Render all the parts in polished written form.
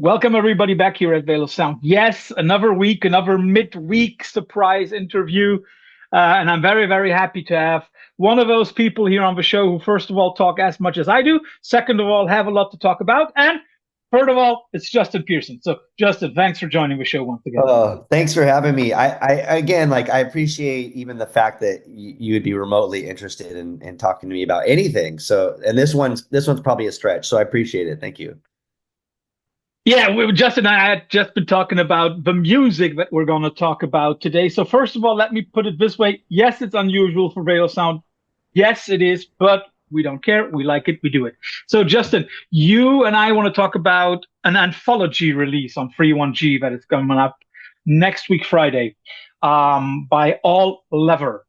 Welcome everybody back here at Veil of Sound. Yes, another week, another midweek surprise interview. And I'm very, very happy to have one of those people here on the show who, first of all, talk as much as I do. Second of all, have a lot to talk about. And third of all, it's Justin Pearson. So, Justin, thanks for joining the show once again. Oh, thanks for having me. I again, I appreciate even the fact that you would be remotely interested in talking to me about anything. So, and this one's probably a stretch. So I appreciate it. Thank you. Yeah, Justin and I had just been talking about the music that we're going to talk about today. So, first of all, let me put it this way. Yes, it's unusual for Veil of Sound. Yes, it is, but we don't care. We like it. We do it. So, Justin, you and I want to talk about an anthology release on Free 1G that is coming up next week, Friday, by All Lever.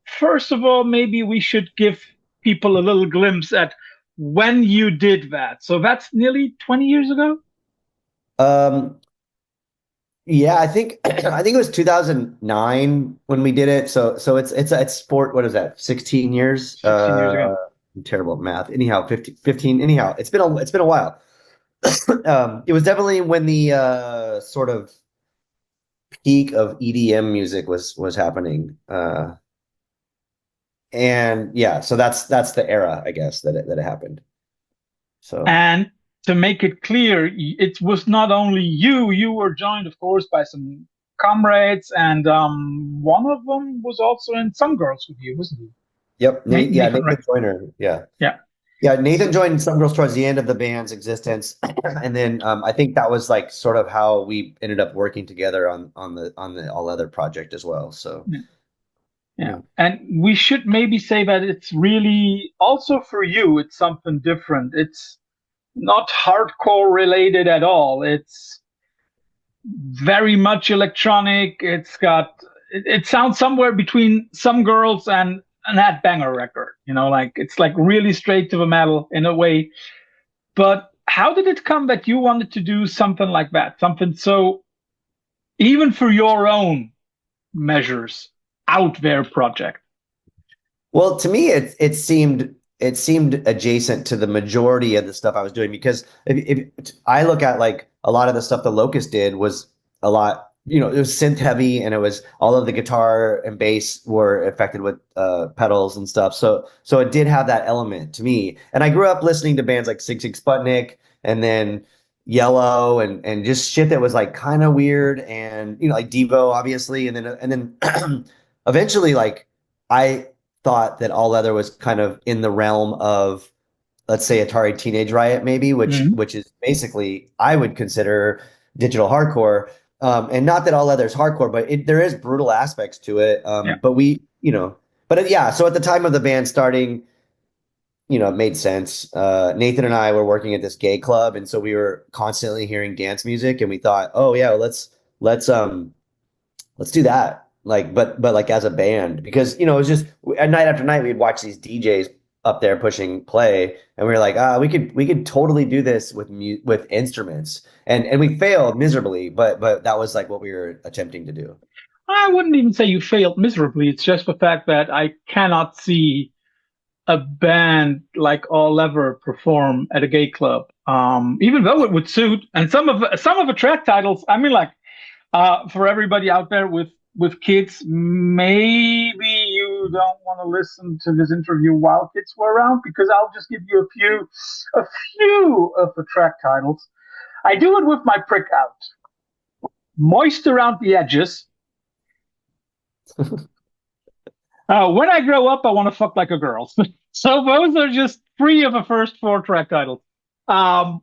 First of all, maybe we should give people a little glimpse at when you did that. So, that's nearly 20 years ago. Um, yeah, I think I think it was 2009 when we did it. So it's sport. What is that? 16 years? 16 years ago. I'm terrible at math. Anyhow, 15. Anyhow, it's been a while. It was definitely when the sort of peak of EDM music was happening. And yeah, so that's the era, I guess, that it happened. So And to make it clear, it was not only you. You were joined, of course, by some comrades, and one of them was also in Some Girls with you, wasn't he? yep, yeah, Nathan, right? Nathan Joyner, yeah. Yeah. Yeah, Nathan So, joined Some Girls towards the end of the band's existence, and then I think that was like sort of how we ended up working together on the All Other project as well. So yeah. Yeah. yeah. And we should maybe say that it's really also for you, it's something different. It's not hardcore related at all. It's very much electronic. It sounds somewhere between Some Girls and an Ad Banger record. Like it's like really straight to the metal in a way. But how did it come that you wanted to do something like that? Something so even for your own measures out there project. Well, to me, it seemed adjacent to the majority of the stuff I was doing because if I look at like a lot of the stuff the Locust did was a lot, it was synth heavy and it was all of the guitar and bass were affected with pedals and stuff. So it did have that element to me. And I grew up listening to bands like Sigue Sigue Sputnik and then Yellow and just shit that was like kind of weird and like Devo obviously and then eventually like I thought that All Leather was kind of in the realm of, let's say, Atari Teenage Riot, maybe, which Mhm. which is basically I would consider digital hardcore. And not that All Leather is hardcore, but there is brutal aspects to it. Yeah. But yeah. So at the time of the band starting, it made sense. Nathan and I were working at this gay club, and so we were constantly hearing dance music, and we thought, oh yeah, well, let's do that. Like, but like as a band, because it was just at night after night we'd watch these DJs up there pushing play, and we were like, we could totally do this with instruments, and we failed miserably, but that was like what we were attempting to do. I wouldn't even say you failed miserably. It's just the fact that I cannot see a band like All Ever perform at a gay club. Even though it would suit, and some of the track titles, I mean, like for everybody out there with kids, maybe you don't want to listen to this interview while kids were around because I'll just give you a few of the track titles. I do it with my prick out, moist around the edges. When I grow up, I want to fuck like a girl. So those are just three of the first four track titles. Um,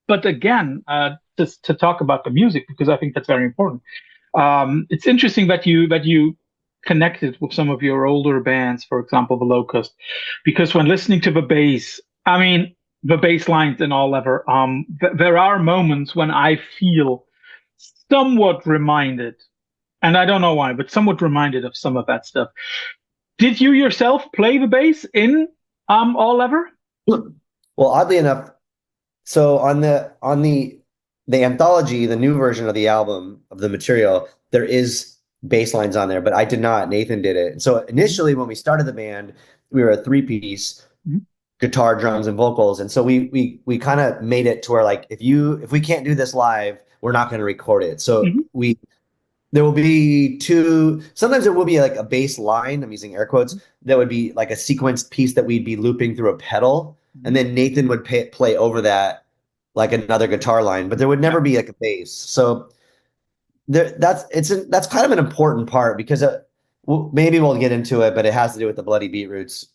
but again, just to talk about the music because I think that's very important. It's interesting that you connected with some of your older bands, for example, the Locust, because when listening to the bass, I mean the bass lines and all ever, there are moments when I feel somewhat reminded, and I don't know why, but somewhat reminded of some of that stuff. Did you yourself play the bass in All Ever? Well, oddly enough, so on the anthology, the new version of the album of the material, there is bass lines on there, but I did not. Nathan did it. So Mhm. initially, when we started the band, we were a three piece. Mhm. guitar, drums, and vocals. And so we kind of made it to where like if we can't do this live, we're not going to record it. So Mhm. there will be two, sometimes there will be like a bass line, I'm using air quotes, that would be like a sequenced piece that we'd be looping through a pedal. And then Nathan would play over that like another guitar line, but there would Yeah. never be like a bass. So that's kind of an important part because maybe we'll get into it, but it has to do with the Bloody Beetroots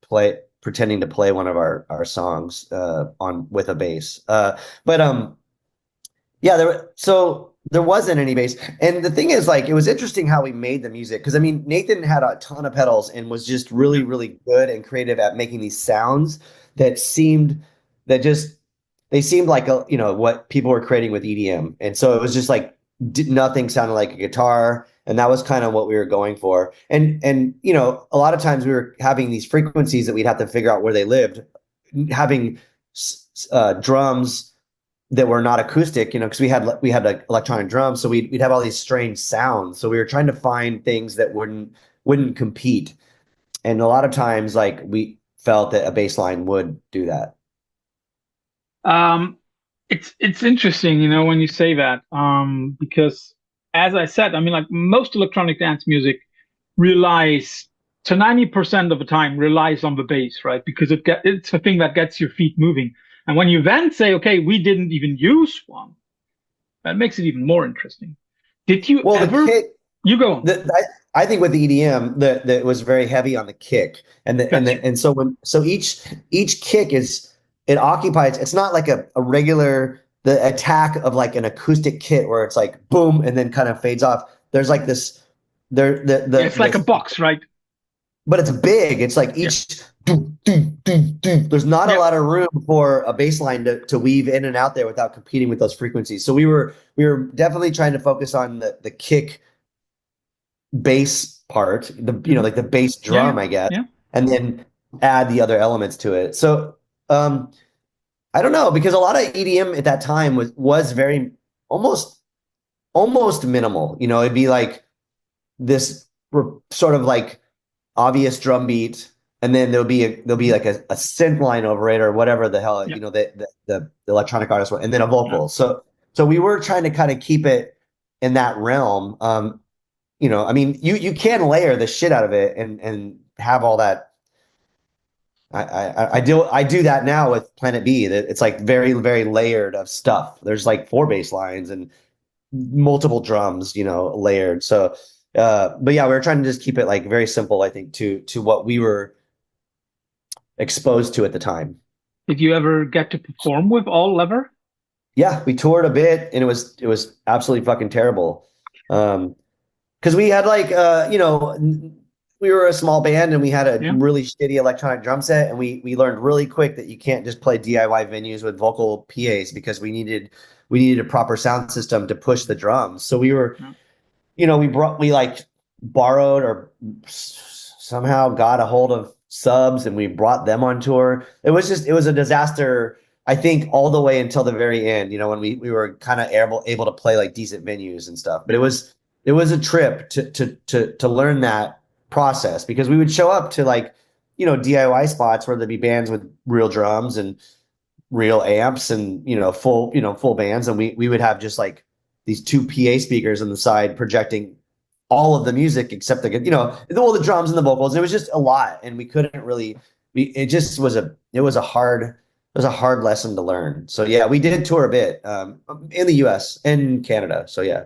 play pretending to play one of our songs on with a bass. But yeah, so there wasn't any bass. And the thing is, like, it was interesting how we made the music because I mean, Nathan had a ton of pedals and was just really, really good and creative at making these sounds that seemed that just they seemed like what people were creating with EDM. And so it was just like nothing sounded like a guitar, and that was kind of what we were going for. And a lot of times we were having these frequencies that we'd have to figure out where they lived, having drums that were not acoustic, because we had like electronic drums, so we'd have all these strange sounds. So we were trying to find things that wouldn't compete, and a lot of times, like we felt that a bass line would do that. Um, it's interesting, when you say that, because as I said, I mean, like most electronic dance music relies to 90% of the time relies on the bass, right? Because it's a thing that gets your feet moving. And when you then say, okay, we didn't even use one, that makes it even more interesting. Did you Well, the ever? kick, You go on. I think with the EDM, that was very heavy on the kick, and the and Gotcha. the and so each kick it occupies. It's not like a regular the attack of like an acoustic kit where it's like boom and then kind of fades off. There's like this there Yeah, it's like a box, right? but it's big. It's like Yeah. each do, do, do, do. There's not a Yeah. lot of room for a bass line to weave in and out there without competing with those frequencies. So we were definitely trying to focus on the kick bass part, Hmm. like the bass Yeah. Yeah. drum, I guess, Yeah. and then add the other elements to it. So um, I don't know because a lot of EDM at that time was very almost almost minimal. It'd be like this sort of like obvious drum beat, and then there'll be Mhm. like a synth line over it or whatever the hell Yeah. the electronic artist want, and then a Yeah. vocal. So we were trying to kind of keep it in that realm. I mean, you can layer the shit out of it and have all that. I do that now with Planet B. That it's like very very layered of stuff. There's like four bass lines and multiple drums, layered. So, but yeah, we were trying to just keep it like very simple. I think to what we were exposed to at the time. Did you ever get to perform with all lever? Yeah, we toured a bit, and it was absolutely fucking terrible. Because we had like we were a small band and we had a Yeah. really shitty electronic drum set, and we learned really quick that you can't just play DIY venues with vocal PAs because we needed a proper sound system to push the drums. So Yeah. we like borrowed or somehow got a hold of subs and we brought them on tour. It was a disaster, I think, all the way until the very end, when we were kind of able to play like decent venues and stuff. But Yeah. it was a trip to learn that process because we would show up to like, DIY spots where there'd be bands with real drums and real amps and full bands, and we would have just like these two PA speakers on the side projecting all of the music except all the drums and the vocals. It was just a lot, and we couldn't really. It was a hard lesson to learn. So yeah, we did tour a bit in the U.S. and Canada. So yeah.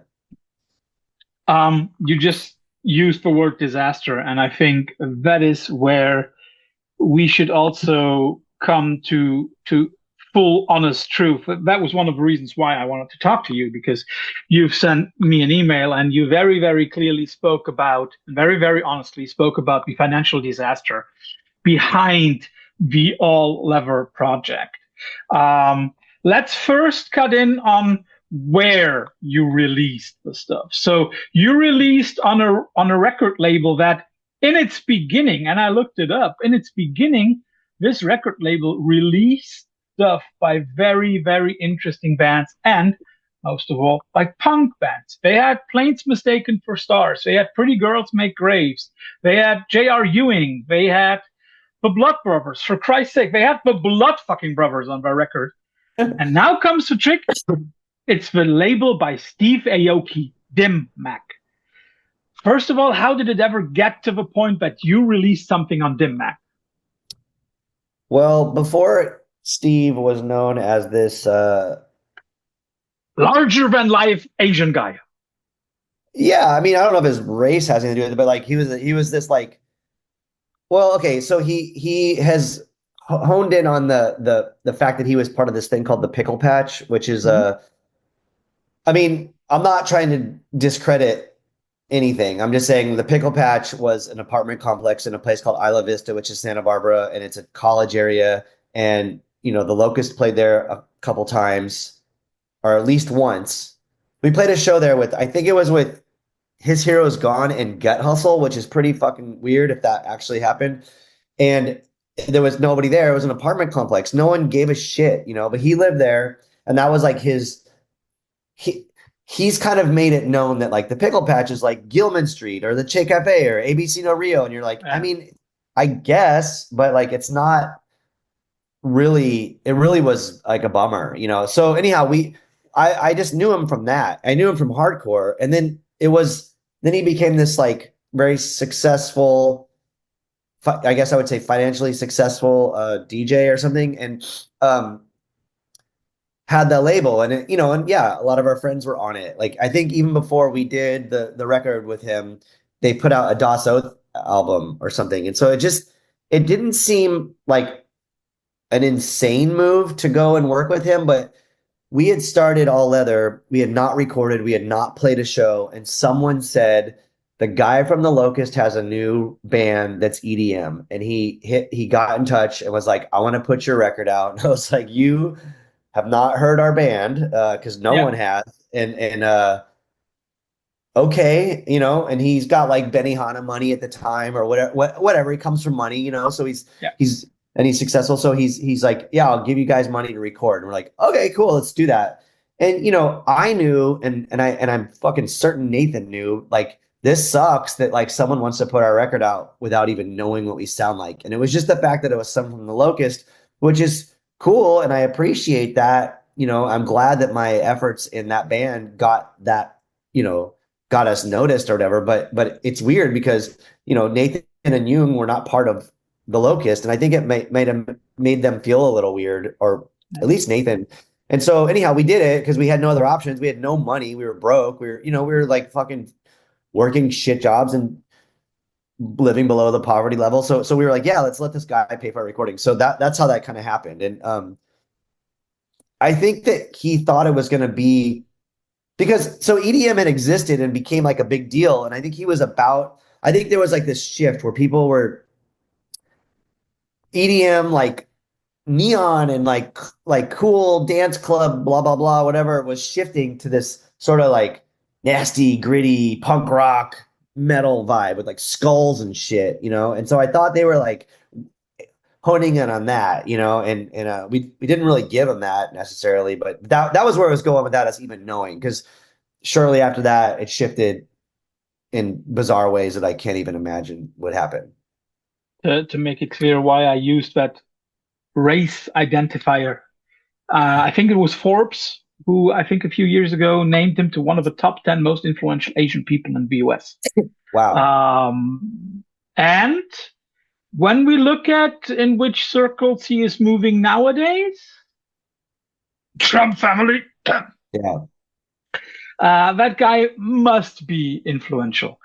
You just used the word disaster, and I think that is where we should also come to full honest truth. That was one of the reasons why I wanted to talk to you, because you've sent me an email and you very, very clearly spoke about, very, very honestly spoke about the financial disaster behind the all lever project. Um, let's first cut in on where you released the stuff. So you released on a record label that in its beginning, and I looked it up, in its beginning, this record label released stuff by very, very interesting bands and most of all by punk bands. They had Planes Mistaken for Stars. They had Pretty Girls Make Graves. They had J.R. Ewing. They had the Blood Brothers, for Christ's sake. They had the Blood fucking Brothers on their record. And now comes the trick. It's the label by Steve Aoki, Dim Mak. First of all, how did it ever get to the point that you released something on Dim Mak? Well, before Steve was known as this, Larger than life Asian guy. yeah, I mean, I don't know if his race has anything to do with it, but like he was this like, well, okay, so he has honed in on the fact that he was part of this thing called the Pickle Patch, which is Mm-hmm. I mean, I'm not trying to discredit anything. I'm just saying the Pickle Patch was an apartment complex in a place called Isla Vista, which is Santa Barbara, and it's a college area. And the Locust played there a couple times, or at least once. We played a show there with, I think it was with His Hero's Gone and Gut Hustle, which is pretty fucking weird if that actually happened. And there was nobody there. It was an apartment complex. No one gave a shit, but he lived there, and that was like he he's kind of made it known that like the Pickle Patch is like Gilman Street or the Che Cafe or ABC No Rio, and you're like, I Yeah. mean, I guess, but like it's not really. It really was like a bummer. So anyhow, I just knew him from that. I knew him from hardcore, and then he became this like very successful, I guess I would say financially successful DJ or something, and had that label, and and yeah, a lot of our friends were on it. Like I think even before we did the record with him, they put out a Das Oath album or something, and so it didn't seem like an insane move to go and work with him, but we had started All Leather, we had not recorded, we had not played a show, and someone said the guy from the Locust has a new band that's EDM, and he got in touch and was like, I want to put your record out. And I was like, you have not heard our band because no Yeah. one has, and okay, and he's got like Benihana money at the time or whatever. He comes from money, so Yeah. he's and he's successful. So he's like, yeah, I'll give you guys money to record. And we're like, okay, cool, let's do that. And I knew, and I'm fucking certain Nathan knew, like this sucks that like someone wants to put our record out without even knowing what we sound like. And it was just the fact that it was someone from the Locust, which is cool, and I appreciate that. I'm glad that my efforts in that band got us noticed or whatever. But it's weird because Nathan and Jung were not part of the Locust, and I think it made them feel a little weird, or at least Nathan. And so anyhow, we did it because we had no other options. We had no money. We were broke. We were like fucking working shit jobs and living below the poverty level. So we were like, yeah, let's let this guy pay for our recording. So that's how that kind of happened. And I think that he thought it was going to be because so EDM had existed and became like a big deal. And I think I think there was like this shift where people were EDM, like neon and like cool dance club, blah, blah, blah, whatever, was shifting to this sort of like nasty, gritty punk rock metal vibe with like skulls and shit, And so I thought they were like honing in on that, and we didn't really give them that necessarily, but that was where it was going without us even knowing, because shortly after that it shifted in bizarre ways that I can't even imagine would happen. To make it clear why I used that race identifier. I think it was Forbes who I think a few years ago named him to one of the top 10 most influential Asian people in the US. Wow. And when we look at in which circles he is moving nowadays, Trump family, Yeah. that guy must be influential.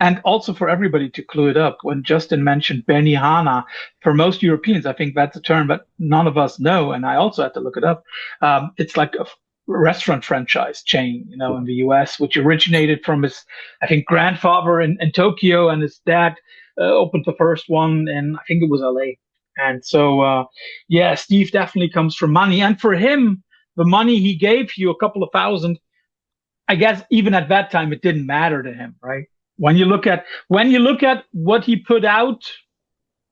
And also for everybody to clue it up, when Justin mentioned Benihana, for most Europeans, I think that's a term that none of us know, and I also had to look it up. It's like a restaurant franchise chain, in the US, which originated from his, I think, grandfather in Tokyo, and his dad opened the first one in, I think it was LA. And so, yeah, Steve definitely comes from money. And for him, the money he gave you, a couple of thousand, I guess even at that time, it didn't matter to him, right? When you look at what he put out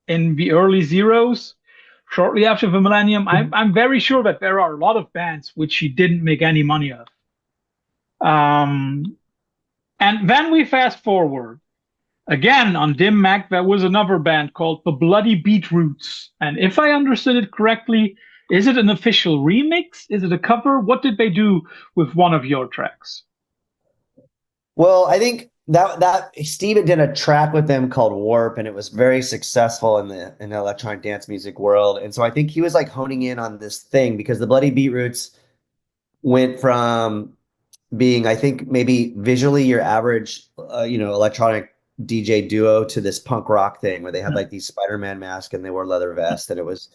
in the early zeros, shortly after the millennium, I'm very sure that there are a lot of bands which he didn't make any money of. And then we fast forward. Again, on Dim Mak, there was another band called the Bloody Beetroots. And if I understood it correctly, is it an official remix? Is it a cover? What did they do with one of your tracks? Well, I think that Steven did a track with them called Warp, and it was very successful in the electronic dance music world. And so I think he was like honing in on this thing because the Bloody Beetroots went from being, I think, maybe visually your average, electronic DJ duo to this punk rock thing where they had Yeah. like these Spider-Man masks and they wore leather vests, and it was,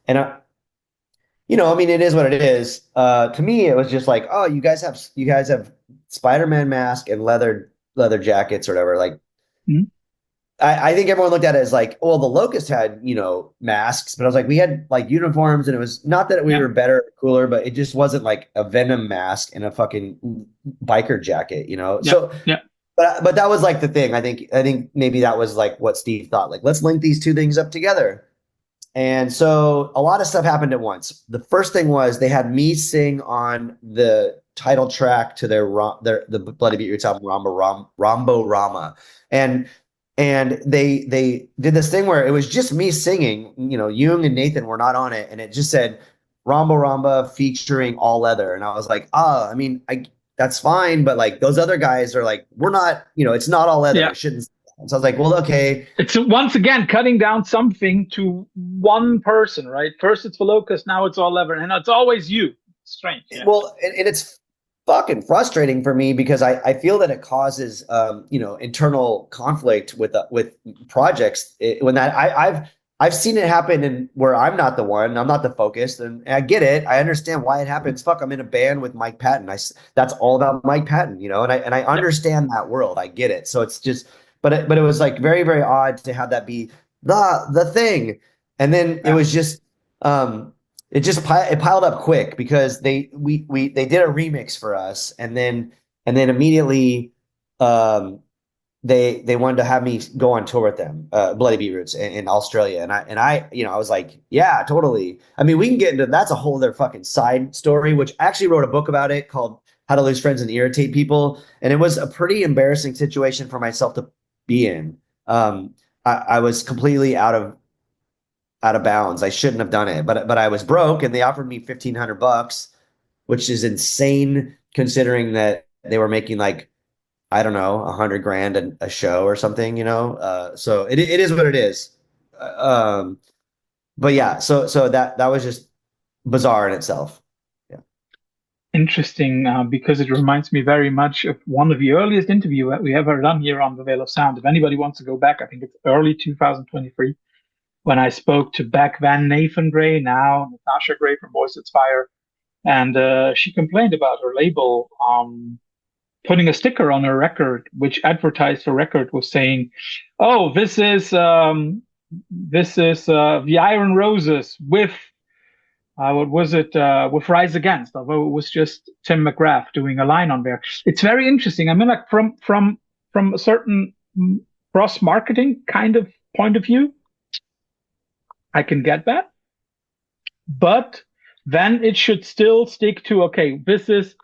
and I mean, it is what it is. To me, it was just like, oh, you guys have Spider-Man mask and leather jackets or whatever. Like, Mhm. I think everyone looked at it as like, well, the Locust had, masks, but I was like, we had like uniforms, and it was not that we Yeah. were better or cooler, but it just wasn't like a Venom mask and a fucking biker jacket. Yeah. So, Yeah. but that was like the thing. I think maybe that was like what Steve thought. Like, let's link these two things up together. And so a lot of stuff happened at once. The first thing was they had me sing on the title track to the Bloody Beetroots album Rambo Rama, and they did this thing where it was just me singing. Jung and Nathan were not on it, and it just said Rambo Ramba featuring All Leather, and I was like, I mean, that's fine, but like those other guys are like, we're not, it's not All Leather. Yeah. It shouldn't. So I was like, well, okay. It's once again cutting down something to one person, right? First it's the Locust, now it's all leather, and it's always you. It's strange. Yeah. Well, and it's fucking frustrating for me because I feel that it causes internal conflict with projects when that I've seen it happen and where I'm not the one, I'm not the focus, and I get it. I understand why it happens. Fuck, I'm in a band with Mike Patton. That's all about Mike Patton, and I Yep. understand that world. I get it. So it's just, but it was like very very odd to have that be the thing, and then it Yeah. was just it piled up quick because they did a remix for us, and then immediately um they wanted to have me go on tour with them, Bloody Beetroots in Australia, and I was like, yeah, totally. I mean, we can get into that's a whole other fucking side story, which I actually wrote a book about it called How to Lose Friends and Irritate People, and it was a pretty embarrassing situation for myself to be in. I was completely out of bounds. I shouldn't have done it, but I was broke, and they offered me $1,500, which is insane considering that they were making like, I don't know, 100 grand a show or something. So it is what it is. Um, but yeah, so that was just bizarre in itself. Yeah. Interesting, because it reminds me very much of one of the earliest interview that we ever done here on the Veil of Sound. If anybody wants to go back, I think it's early 2023 when I spoke to back then Nathan Gray, now Natasha Gray from Voice It's Fire, and she complained about her label putting a sticker on her record which advertised her record was saying, "Oh, this is the Iron Roses with what was it with Rise Against?" Although it was just Tim McGrath doing a line on there. It's very interesting. I mean, like from a certain cross marketing kind of point of view, I can get that, but then it should still stick to, okay, this is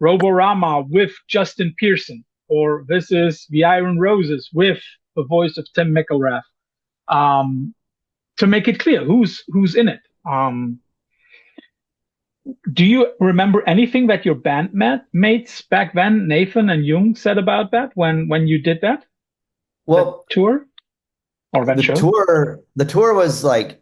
Roborama with Justin Pearson, or this is the Iron Roses with the voice of Tim McElrath, um, to make it clear who's in it. Do you remember anything that your mates back then, Nathan and Jung, said about that when you did that Well, tour or that the show? tour was like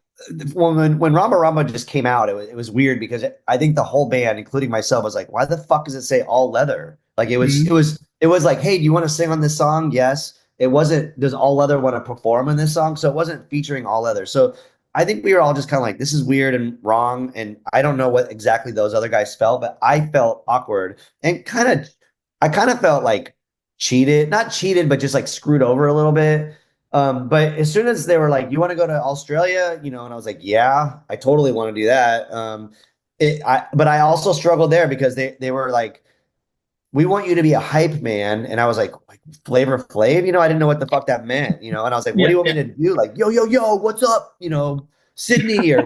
when Ramba Ramba just came out, it was weird because I think the whole band, including myself, was like, why the fuck does it say all leather? Like it was Mm-hmm. it was it was like, hey, do you want to sing on this song? Yes. It wasn't, does all leather want to perform in this song? So it wasn't featuring all leather. So I think we were all just kind of like, this is weird and wrong. And I don't know what exactly those other guys felt, but I felt awkward and I kind of felt like cheated, not cheated, but just like screwed over a little bit. But as soon as they were like, "You want to go to Australia?" And I was like, "Yeah, I totally want to do that." But I also struggled there because they were like, "We want you to be a hype man," and I was like Flavor Flav, I didn't know what the fuck that meant, and I was like, "What do Yeah, you want me yeah. to do?" Like, "Yo, yo, yo, what's up?" Sydney or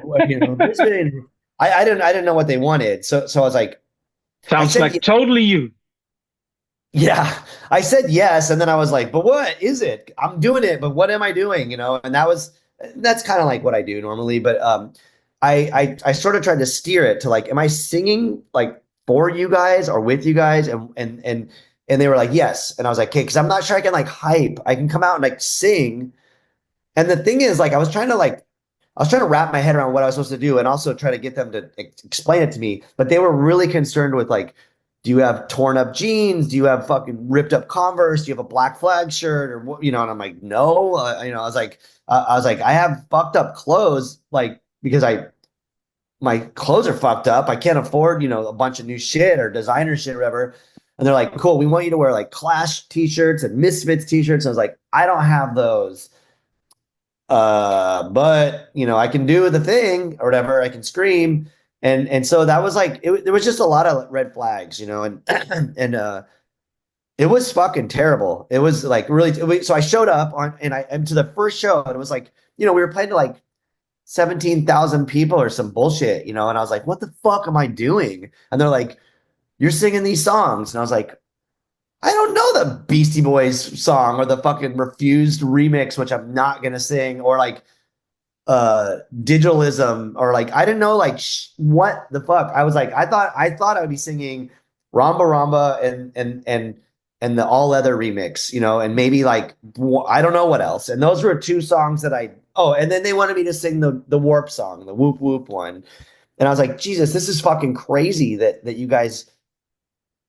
Brisbane. I didn't know what they wanted, so I was like, I Sounds said, like totally you. Yeah, I said yes, and then I was like, "But what is it? I'm doing it, but what am I doing?" You know, and that's kind of like what I do normally. But I sort of tried to steer it to like, am I singing like for you guys or with you guys? And they were like, yes, and I was like, okay, because I'm not sure I can like hype. I can come out and like sing, and the thing is, like, I was trying to wrap my head around what I was supposed to do and also try to get them to explain it to me. But they were really concerned with like, do you have torn up jeans? Do you have fucking ripped up Converse? Do you have a Black Flag shirt or what? You know, and I'm like, no. I was like, I have fucked up clothes, like because my clothes are fucked up. I can't afford, a bunch of new shit or designer shit or whatever. And they're like, cool, we want you to wear like Clash t-shirts and Misfits t-shirts. And I was like, I don't have those. But I can do the thing or whatever. I can scream, and so that was like there was just a lot of red flags, and and it was fucking terrible. It was like really. So I showed up and to the first show, and it was like we were playing to like 17,000 people or some bullshit, and I was like, what the fuck am I doing? And they're like, you're singing these songs, and I was like, I don't know the Beastie Boys song or the fucking Refused remix, which I'm not gonna sing, or like digitalism, or like I didn't know like what the fuck. I was like, I thought I would be singing Ramba Ramba and the All Leather remix, and maybe like I don't know what else. And those were two songs that I oh, and then they wanted me to sing the Warp song, the Whoop Whoop one. And I was like, Jesus, this is fucking crazy that you guys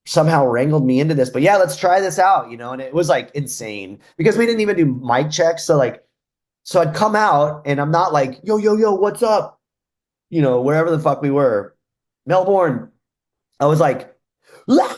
somehow wrangled me into this. But yeah, let's try this out, and it was like insane because we didn't even do mic checks. So I'd come out and I'm not like, yo, yo, yo, what's up? Wherever the fuck we were, Melbourne. I was like, "La!"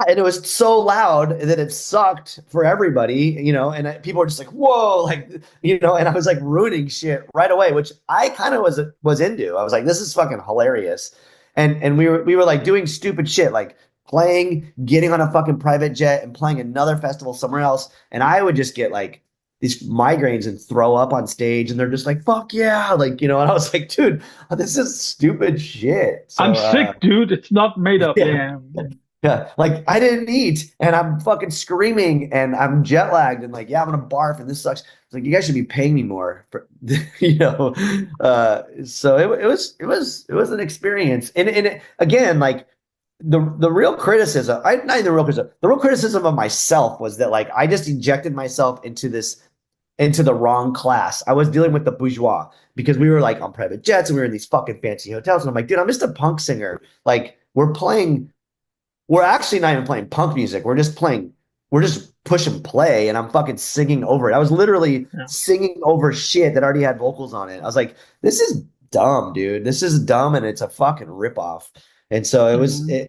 And it was so loud that it sucked for everybody, and people were just like, whoa, like, and I was like ruining shit right away, which I kind of was into. I was like, this is fucking hilarious. And we were like doing stupid shit, like playing, getting on a fucking private jet and playing another festival somewhere else. And I would just get like these migraines and throw up on stage, and they're just like, fuck yeah. Like, and I was like, dude, this is stupid shit. I'm So sick, dude. It's not made up. yeah. Yeah. Yeah, like I didn't eat and I'm fucking screaming and I'm jet lagged and like, yeah, I'm gonna barf and this sucks. It's like you guys should be paying me more for so it was an experience. Again, like the real criticism, I not even the real criticism of myself was that like I just injected myself into the wrong class. I was dealing with the bourgeois because we were like on private jets and we were in these fucking fancy hotels. And I'm like, dude, I'm just a punk singer. Like we're actually not even playing punk music. We're just push and play, and I'm fucking singing over it. I was literally Yeah. singing over shit that already had vocals on it. I was like, this is dumb, dude. This is dumb, and it's a fucking ripoff. And so Mhm.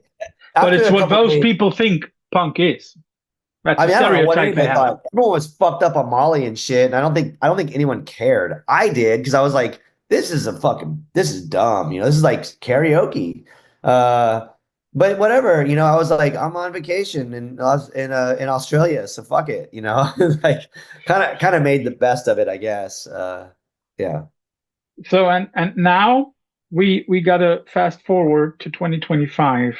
But after it's a what couple of most days, people think punk is. That's I a mean, I don't know what stereotype they anyone have. thought. Everyone was fucked up on Molly and shit, and I don't think anyone cared. I did because I was like, this is dumb. This is like karaoke. Uh, but whatever. I was like, I'm on vacation in Australia, so fuck it. Like kind of made the best of it, I guess. Yeah. So and now we gotta fast forward to 2025.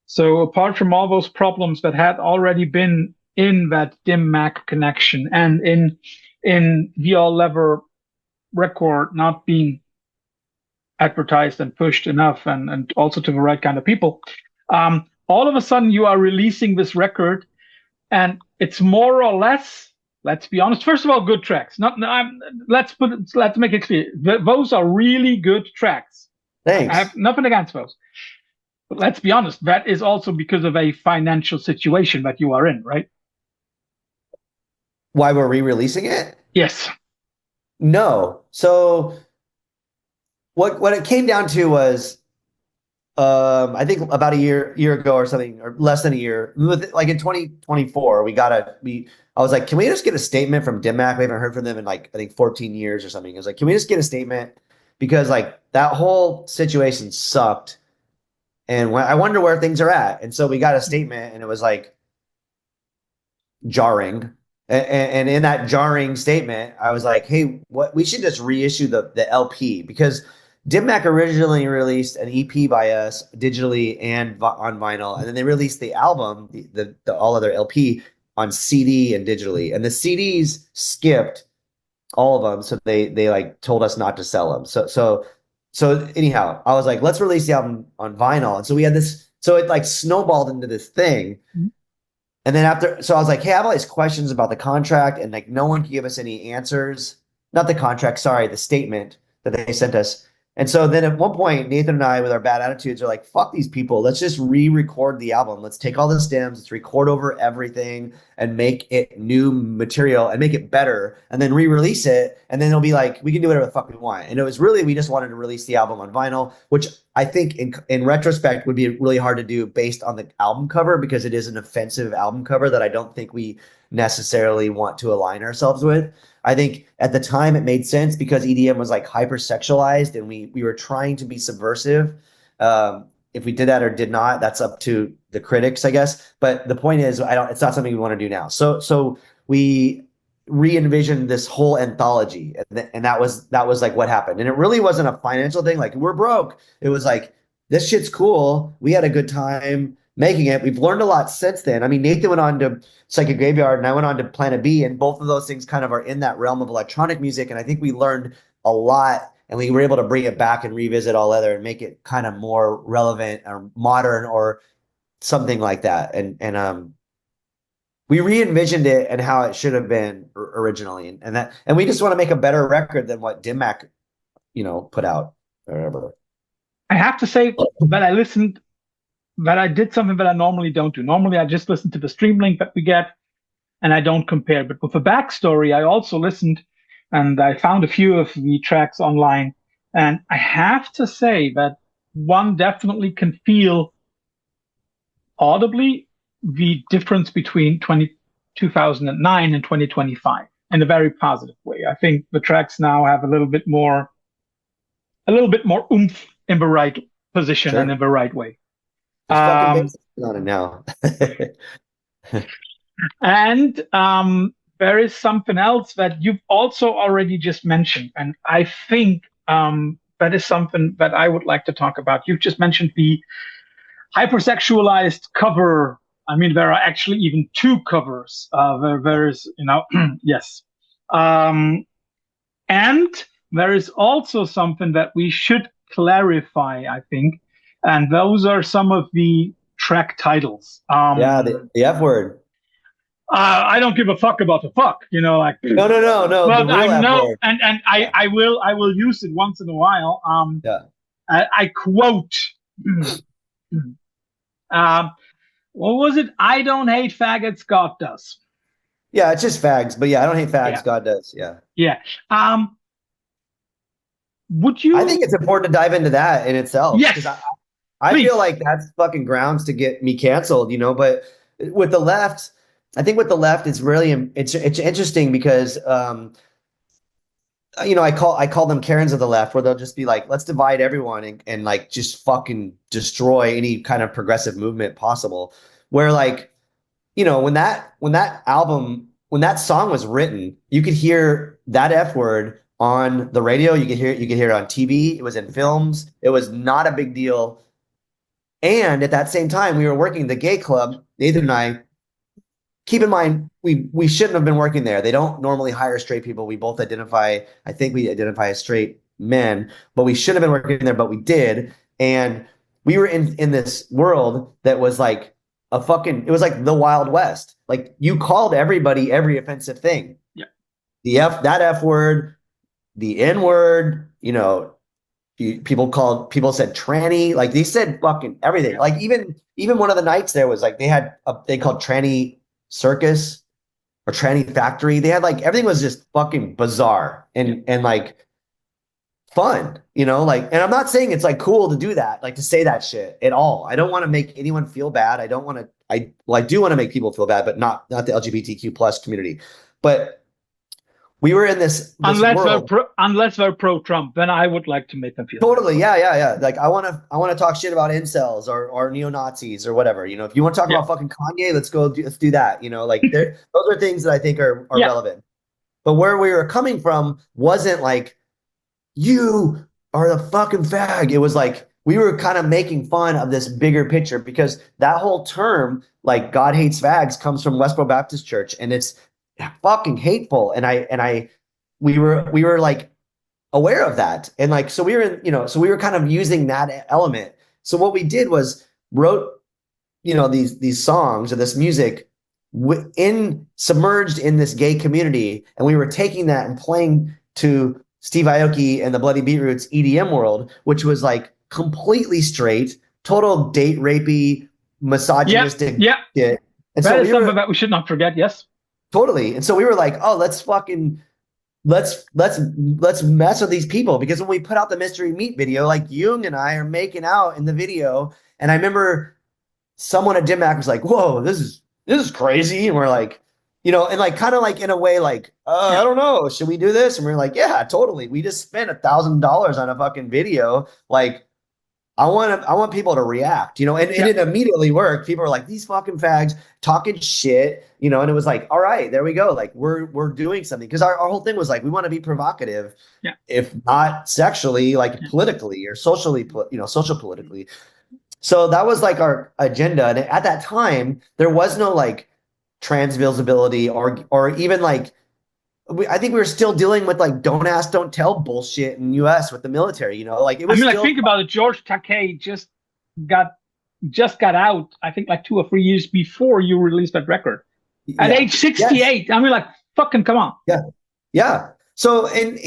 So apart from all those problems that had already been in that dim Mac connection and in the all lever record not being advertised and pushed enough and also to the right kind of people, all of a sudden you are releasing this record and it's more or less, let's be honest, first of all, good tracks. Not let's make it clear. Those are really good tracks. I Thanks. have nothing against those. But let's be honest, that is also because of a financial situation that you are in, right? Why we're re-releasing it? Yes. No. So what it came down to was I think about a year ago or something, or less than a year, like in 2024, I was like, can we just get a statement from DimMac? We haven't heard from them in like, I think 14 years or something. I was like, can we just get a statement? Because like that whole situation sucked. And I wonder where things are at. And so we got a statement and it was like jarring. And in that jarring statement, I was like, hey, what we should just reissue the LP because Dim Mak originally released an EP by us digitally and on vinyl, and then they released the album, the all other LP on CD and digitally. And the CDs skipped all of them, so they like told us not to sell them. So anyhow, I was like, let's release the album on vinyl, and so we had this. So it like snowballed into this thing. And then after, so I was like, hey, I have all these questions about the contract, and like no one can give us any answers. Not the contract, sorry, the statement that they sent us. And so then at one point, Nathan and I, with our bad attitudes, are like, fuck these people. Let's just re-record the album. Let's take all the stems, let's record over everything and make it new material and make it better, and then re-release it. And then it'll be like, we can do whatever the fuck we want. And it was really, we just wanted to release the album on vinyl, which I think in retrospect would be really hard to do based on the album cover, because it is an offensive album cover that I don't think we necessarily want to align ourselves with. I think at the time it made sense because EDM was like hypersexualized, and we were trying to be subversive. If we did that or did not, that's up to the critics, I guess. But the point is, it's not something we want to do now. So we re-envisioned this whole anthology, and that was like what happened. And it really wasn't a financial thing. Like, we're broke. It was like, this shit's cool. We had a good time making it. We've learned a lot since then. I mean, Nathan went on to Psychic Graveyard and I went on to Planet B, and both of those things kind of are in that realm of electronic music. And I think we learned a lot, and we were able to bring it back and revisit all other and make it kind of more relevant or modern or something like that. And we re-envisioned it and how it should have been originally. And we just want to make a better record than what Dim Mak, put out or whatever. I have to say that I did something that I normally don't do. Normally, I just listen to the stream link that we get and I don't compare. But with the backstory, I also listened and I found a few of the tracks online. And I have to say that one definitely can feel audibly the difference between 2009 and 2025 in a very positive way. I think the tracks now have a little bit more oomph in the right position Sure. and in the right way. There's fucking bass on it now. And there is something else that you've also already just mentioned, and I think that is something that I would like to talk about. You've just mentioned the hypersexualized cover. I mean, there are actually even two covers. There's, yes. And there is also something that we should clarify, I think, and those are some of the track titles. Yeah, the F word. I don't give a fuck about the fuck, like. No, But the real I F know, word. and Yeah. I will use it once in a while. Yeah. I quote. What was it? I don't hate faggots, God does. Yeah, it's just fags, but yeah, I don't hate fags. Yeah. God does. Yeah. Yeah. Would you? I think it's important to dive into that in itself. Yes. Because I feel like that's fucking grounds to get me canceled, but with the left, I think with the left, it's really, it's interesting because, I call them Karens of the left, where they'll just be like, let's divide everyone and like just fucking destroy any kind of progressive movement possible. Where like, when that song was written, you could hear that F word on the radio. You could hear it on TV. It was in films. It was not a big deal. And at that same time, we were working the gay club, Nathan and I. Keep in mind, we shouldn't have been working there. They don't normally hire straight people. We both identify as straight men, but we should have been working there, but we did. And we were in this world that was like it was like the Wild West. Like, you called everybody every offensive thing. Yeah. That F word, the N word, people said tranny, like they said fucking everything. Yeah. Like even one of the nights there was like, they called tranny circus or tranny factory. They had like, everything was just fucking bizarre and like fun, like, and I'm not saying it's like cool to do that, like to say that shit at all. I don't want to make anyone feel bad. I don't want to, I do want to make people feel bad, but not the LGBTQ plus community. But we were in this unless they're pro Trump, then I would like to make them feel totally bad. Yeah. Like, I want to talk shit about incels or neo-Nazis or whatever. If you want to talk about fucking Kanye, let's do that. Like, those are things that I think are relevant. But where we were coming from wasn't like, you are the fucking fag. It was like we were kind of making fun of this bigger picture because that whole term, like God hates fags, comes from Westboro Baptist Church, and it's fucking hateful. We were like aware of that, and like so we were in, so we were kind of using that element. So what we did was wrote these songs or this music in submerged in this gay community, and we were taking that and playing to Steve Aoki and the Bloody Beetroots EDM world, which was like completely straight, total date rapey, Yeah, misogynistic yeah. shit. And so That is we something were that we should not forget. Yes. totally, and so we were like, oh, let's mess with these people, because when we put out the Mystery Meat video, like Jung and I are making out in the video, and I remember someone at DimMac was like, "Whoa, this is crazy," and we're like, and like kind of like in a way, like, Yeah. I don't know, should we do this? And we're like, yeah, totally. We just spent $1,000 on a fucking video. Like, I want people to react, and Yeah. it immediately worked. People were like, these fucking fags talking shit, and it was like, all right, there we go. Like we're doing something, because our whole thing was like, we want to be provocative, Yeah. if not sexually, like Yeah. politically or socially, social politically. So that was like our agenda. And at that time, there was no like trans visibility, or even like I think we were still dealing with like don't ask, don't tell bullshit in US with the military, like it I was mean, like, still think about it. George Takei got just got out, I think, like 2 or 3 years before you released that record. At yeah. age Yes. 68. I mean, like, fucking come on. Yeah. Yeah. So, and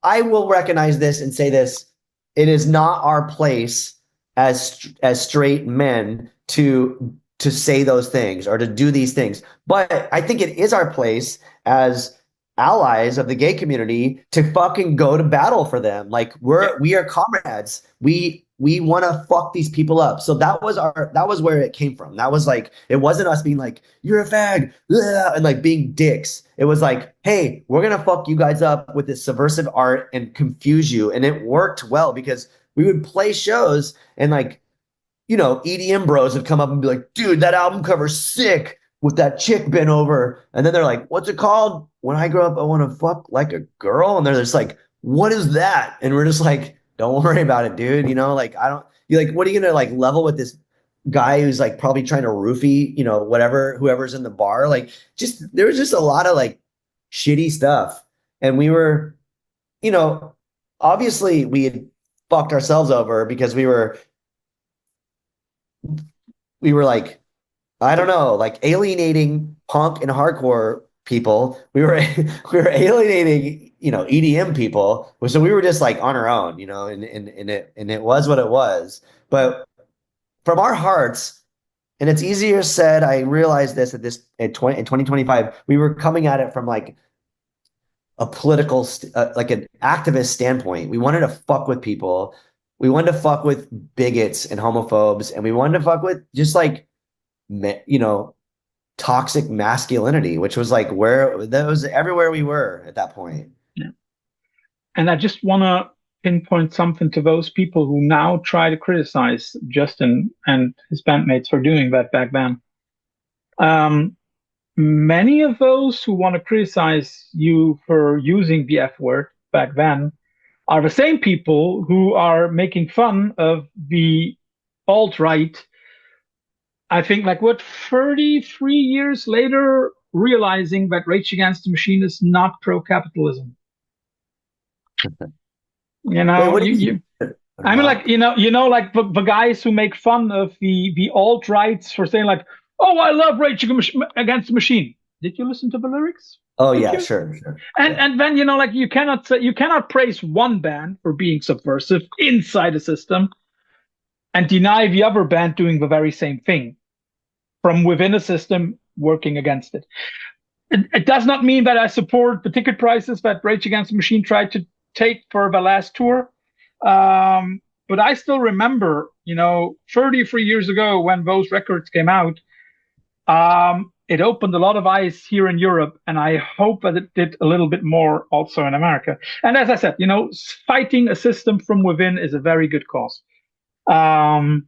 I will recognize this and say this: it is not our place as straight men to say those things or to do these things. But I think it is our place as allies of the gay community to fucking go to battle for them. Like Yeah. we are comrades. We want to fuck these people up. So that was where it came from. That was like, it wasn't us being like, you're a fag, ugh, and like being dicks. It was like, hey, we're gonna fuck you guys up with this subversive art and confuse you. And it worked well, because we would play shows, and like, EDM bros would come up and be like, dude, that album cover's sick with that chick bent over. And then they're like, what's it called? When I grow up, I want to fuck like a girl. And they're just like, what is that? And we're just like, don't worry about it, dude. Like, I don't, you're like, what are you going to like level with this guy who's like probably trying to roofie, whoever's in the bar? Like, just, there was just a lot of like shitty stuff. And we were, you know, obviously we had fucked ourselves over, because we were like, I don't know, like alienating punk and hardcore people. We were we were alienating, EDM people. So we were just like on our own, and it was what it was. But from our hearts, and it's easier said, I realized this in 2025, we were coming at it from like a political, like an activist standpoint. We wanted to fuck with people. We wanted to fuck with bigots and homophobes, and we wanted to fuck with just like, you know, toxic masculinity, which was like where that was everywhere we were at that point. Yeah. And I just want to pinpoint something to those people who now try to criticize Justin and his bandmates for doing that back then. Um, Many of those who want to criticize you for using the F word back then are the same people who are making fun of the alt-right. I think, like, what, 33 years later, realizing that Rage Against the Machine is not pro-capitalism. You Wait, know, what do you, you you think? I mean, like, Not. like the guys who make fun of the alt-rights for saying like, "Oh, I love Rage Against the Machine." Did you listen to the lyrics? Oh Did yeah, you? sure, sure. And Yeah. and then, like, you cannot praise one band for being subversive inside a system and deny the other band doing the very same thing from within a system working against it. It does not mean that I support the ticket prices that Rage Against the Machine tried to take for the last tour. But I still remember, 33 years ago when those records came out, it opened a lot of eyes here in Europe, and I hope that it did a little bit more also in America. And as I said, fighting a system from within is a very good cause. Um,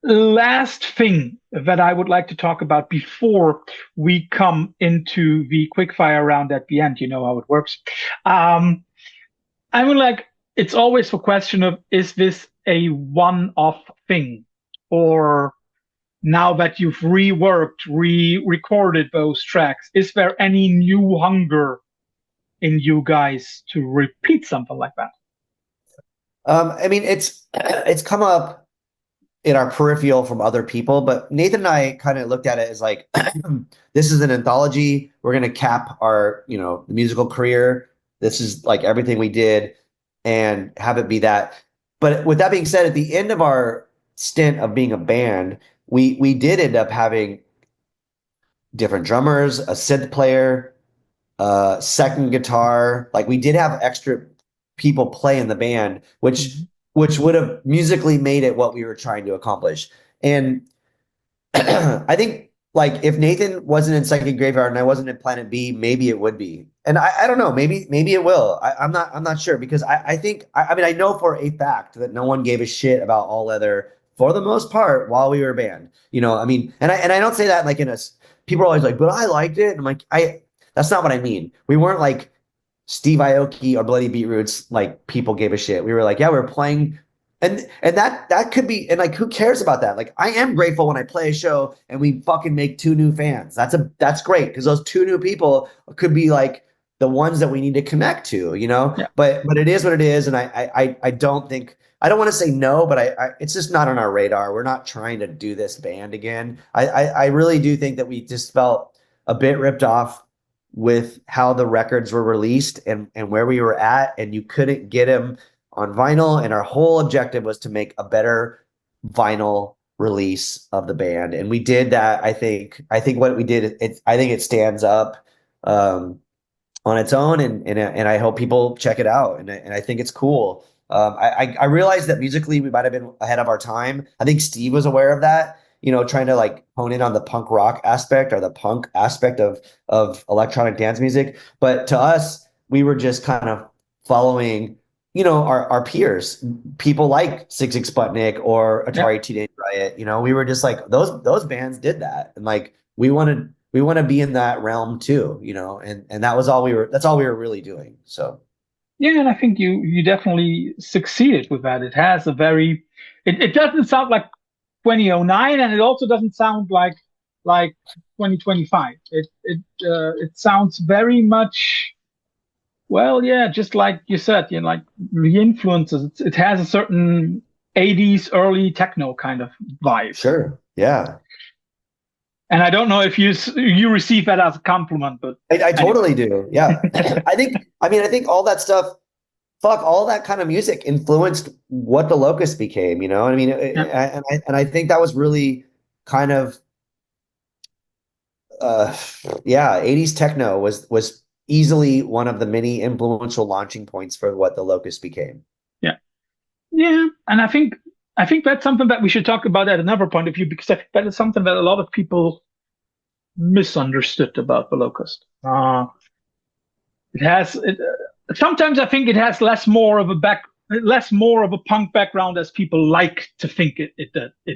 Last thing that I would like to talk about before we come into the quickfire round at the end, you know how it works. I mean, like, it's always a question of, is this a one-off thing, or now that you've reworked, re-recorded those tracks, is there any new hunger in you guys to repeat something like that? I mean, it's come up in our peripheral from other people, but Nathan and I kind of looked at it as like, this is an anthology. We're going to cap our, musical career. This is like everything we did and have it be that. But with that being said, at the end of our stint of being a band, we did end up having different drummers, a synth player, second guitar. Like we did have extra people play in the band, which would have musically made it what we were trying to accomplish. And I think like if Nathan wasn't in Second Graveyard and I wasn't in Planet B, maybe it would be. And I don't know, maybe it will. I'm not sure because I think I mean I know for a fact that no one gave a shit about All Leather for the most part while we were a band. I mean, and I don't say that like in a people are always like, but I liked it. And I'm like, that's not what I mean. We weren't like Steve Aoki or Bloody Beetroots, like people gave a shit. We were like, yeah, we're playing. And that could be, and like, who cares about that? Like, I am grateful when I play a show and we fucking make 2 new fans. That's great because those 2 new people could be like the ones that we need to connect to, Yeah. But it is what it is, and I don't think I don't want to say no, but I it's just not on our radar. We're not trying to do this band again. I really do think that we just felt a bit ripped off with how the records were released and where we were at, and you couldn't get them on vinyl. And our whole objective was to make a better vinyl release of the band, and we did that. I think what we did, I think it stands up on its own, and I hope people check it out, and I think it's cool. I realized that musically we might have been ahead of our time. I think Steve was aware of that, trying to like hone in on the punk rock aspect or the punk aspect of electronic dance music. But to us, we were just kind of following, our peers, people like Sigue Sigue Sputnik or Atari Teenage Riot. We were just like those bands did that, and like we want to be in that realm too, and that's all we were really doing. So. Yeah, and I think you definitely succeeded with that. It has a very, it doesn't sound like 2009, and it also doesn't sound like 2025. It sounds very much, well, yeah, just like you said, like the influences. It has a certain 80s early techno kind of vibe. Sure. Yeah. And I don't know if you receive that as a compliment, but I totally do. Yeah. I think all that stuff, all that kind of music influenced what the Locust became, I mean, yeah. and I think that was really kind of, 80s techno was easily one of the many influential launching points for what the Locust became. Yeah. Yeah. And I think that's something that we should talk about at another point of view, because I think that is something that a lot of people misunderstood about the Locust. Sometimes I think it has less more of a punk background as people like to think it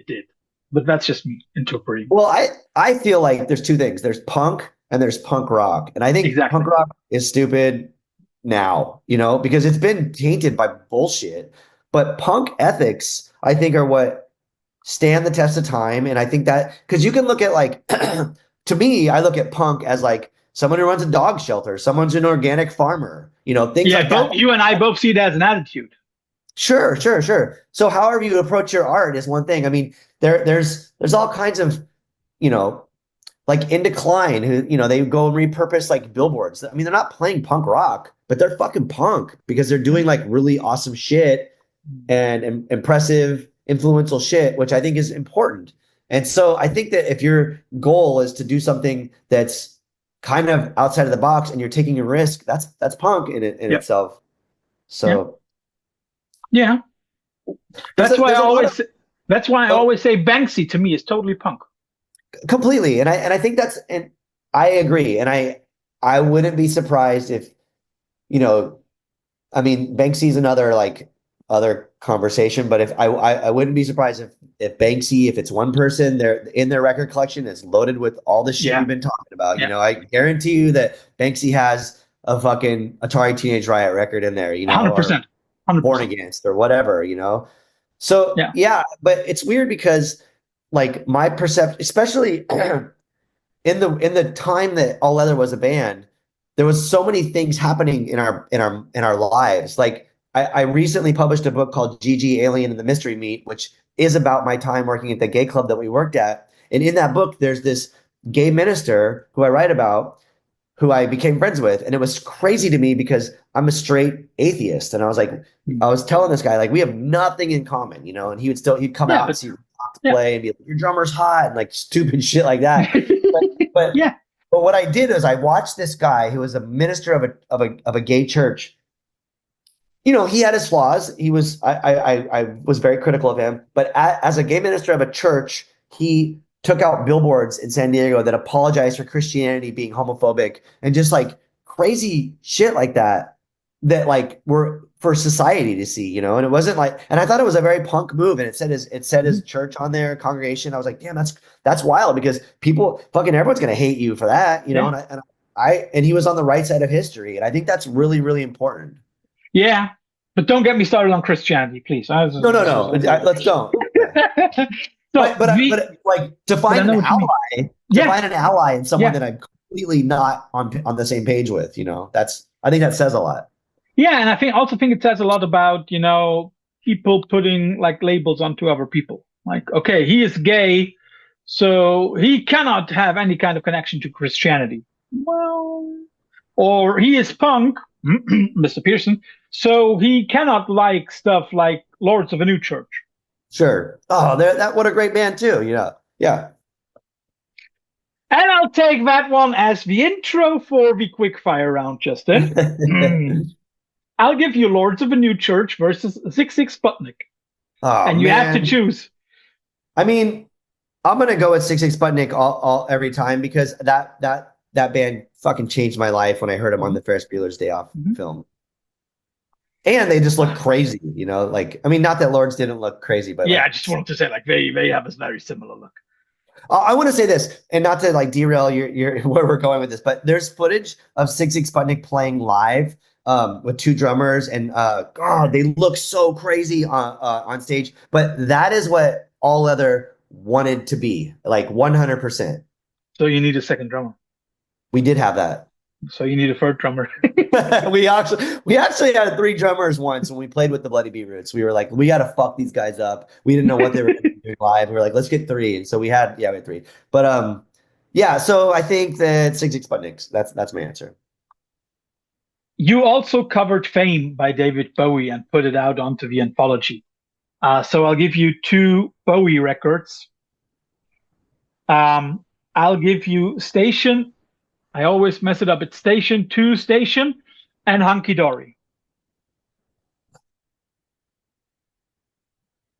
did. But that's just me interpreting. Well, I feel like there's 2 things. There's punk and there's punk rock. And I think exactly. Punk rock is stupid now, because it's been tainted by bullshit. But punk ethics, I think, are what stand the test of time. And I think that because you can look at like, to me, I look at punk as like someone who runs a dog shelter, someone's an organic farmer, things like that. You and I both see it as an attitude. Sure. So however you approach your art is one thing. I mean, there's all kinds of, like In Decline, who, they go and repurpose like billboards. I mean, they're not playing punk rock, but they're fucking punk because they're doing like really awesome shit and impressive, influential shit, which I think is important. And so I think that if your goal is to do something that's kind of outside of the box and you're taking a risk, that's punk in itself. So. Yeah. That's why I always say Banksy to me is totally punk. Completely. And I agree. And I wouldn't be surprised if, I mean, Banksy's another like other conversation, but if I wouldn't be surprised if Banksy, if it's one person, they're in their record collection is loaded with all the shit we've been talking about. Yeah. I guarantee you that Banksy has a fucking Atari Teenage Riot record in there, 100%. born 100%. against or whatever, you know? So Yeah. yeah, but it's weird because like my perception, especially in the time that All Leather was a band, there was so many things happening in our lives. Like I recently published a book called GG Alien and the Mystery Meat, which is about my time working at the gay club that we worked at. And in that book, there's this gay minister who I write about, who I became friends with. And it was crazy to me because I'm a straight atheist. And I was like, I was telling this guy, like, we have nothing in common, you know, and he'd come Yeah, out and but see to yeah. play and be like, your drummer's hot and like stupid shit like that. But but Yeah. but what I did is I watched this guy who was a minister of a gay church. You know, he had his flaws. I was very critical of him, but as a gay minister of a church, he took out billboards in San Diego that apologized for Christianity being homophobic and just like crazy shit like that, that like were for society to see, you know. And it wasn't like, and I thought it was a very punk move, and it said his church on there, congregation. I was like, damn, that's wild, because people, fucking everyone's gonna hate you for that, you know. Yeah. And he was on the right side of history, and I think that's really, really important. Yeah. But don't get me started on Christianity, please. No, no, no. Let's don't. Yeah. So But like, to but I find an know what you mean. ally, Yeah. in someone Yeah. that I'm completely not on the same page with, you know, I think that says a lot. Yeah. And I also think it says a lot about, people putting like labels onto other people. Like, okay, he is gay, so he cannot have any kind of connection to Christianity. Well, or he is punk, Mr. Pearson, so he cannot like stuff like Lords of a New Church. Sure. Oh, that what a great band too. You know. Yeah. And I'll take that one as the intro for the quickfire round, Justin. I'll give you Lords of a New Church versus 66 Sputnik. Oh And you have to man. choose. I mean, I'm gonna go with 66 Sputnik all every time, because that band fucking changed my life when I heard him on the Ferris Bueller's Day Off Mhm. film. And they just look crazy, you know. Like, I mean, not that Lords didn't look crazy, but Yeah, like, I just wanted to say, like, they have a very similar look. I want to say this, and not to like derail your where we're going with this, but there's footage of 66 Sputnik playing live with two drummers, and God, they look so crazy on stage. But that is what All Leather wanted to be, like 100%. So you need a second drummer. We did have that. So you need a third drummer. we actually had three drummers once when we played with the Bloody Beetroots. We were like, we got to fuck these guys up. We didn't know what they were doing live. We were like, let's get three, and so we had three. But yeah. So I think that 66 Sputniks. That's my answer. You also covered Fame by David Bowie and put it out onto the anthology. So I'll give you two Bowie records. I'll give you Station. I always mess it up. It's Station 2 Station and Hunky Dory.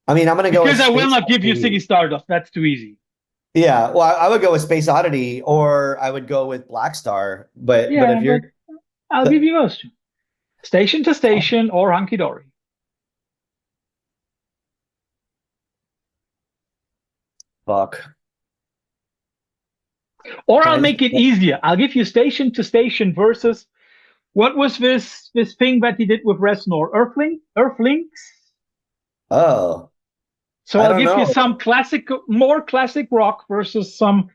I mean, I'm gonna go with Because I will Space not give you Oddity. Ziggy Stardust. That's too easy. Yeah, well, I would go with Space Oddity, or I would go with Black Star. But Yeah, if you're, but I'll give you those two. Station to Station or Hunky Dory. fuck, Or I'll trying make it to. easier. I'll give you Station to Station versus what was this thing that he did with Reznor? Earthlings? Oh, So I I'll don't give you know. some more classic rock versus some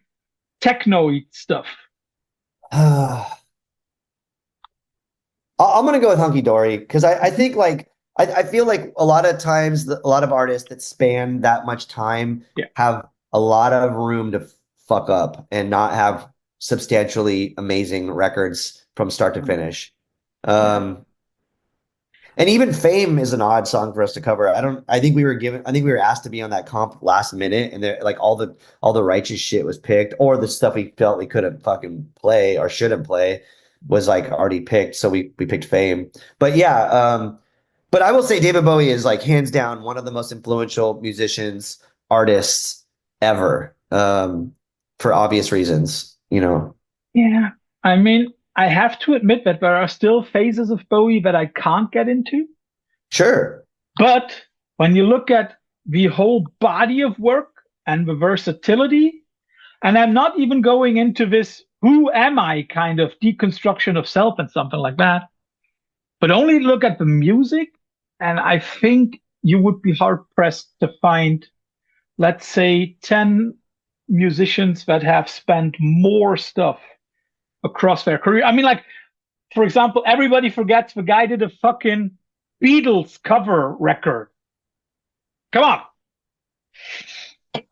techno stuff. I'm gonna go with Hunky Dory, because I think like I feel like a lot of times a lot of artists that span that much time Yeah. have a lot of room to fuck up and not have substantially amazing records from start to finish. Um, and even Fame is an odd song for us to cover. I think we were asked to be on that comp last minute, and there like all the righteous shit was picked, or the stuff we felt we couldn't fucking play or shouldn't play was like already picked. So we picked Fame. But yeah, but I will say David Bowie is like hands down one of the most influential musicians, artists ever. For obvious reasons, you know. Yeah. I mean, I have to admit that there are still phases of Bowie that I can't get into. Sure. But when you look at the whole body of work and the versatility, and I'm not even going into this who am I kind of deconstruction of self and something like that, but only look at the music. And I think you would be hard pressed to find, let's say, 10 musicians that have spent more stuff across their career. I mean, like, for example, everybody forgets the guy did a fucking Beatles cover record. Come on.